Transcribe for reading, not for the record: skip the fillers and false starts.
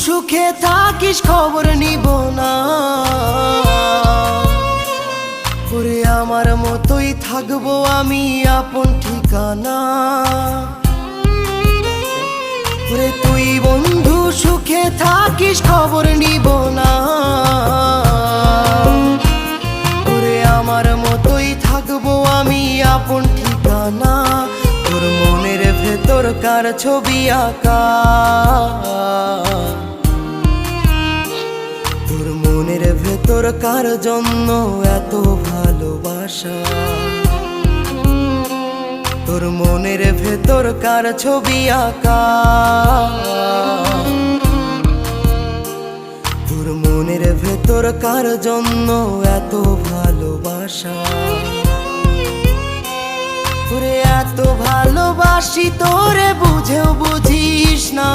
সুখে থাকিস খবর নিব না, ওরে আমার মতোই থাকবো আমি আপন ঠিকানা। ওরে তুই বন্ধু সুখে থাকিস খবর নিব না, ওরে আমার মতোই থাকবো আমি আপন ঠিকানা। তোর মনের ভেতর কার ছবি আঁকা, তোর মনের ভেতর কার জন্য এত ভালোবাসা, তোর মনের ভেতর কার ছবি আঁকা, তোর মনের ভেতর কার জন্য এত ভালোবাসা। তোরে এত ভালোবাসি তোরে বুঝেও বুঝিস না,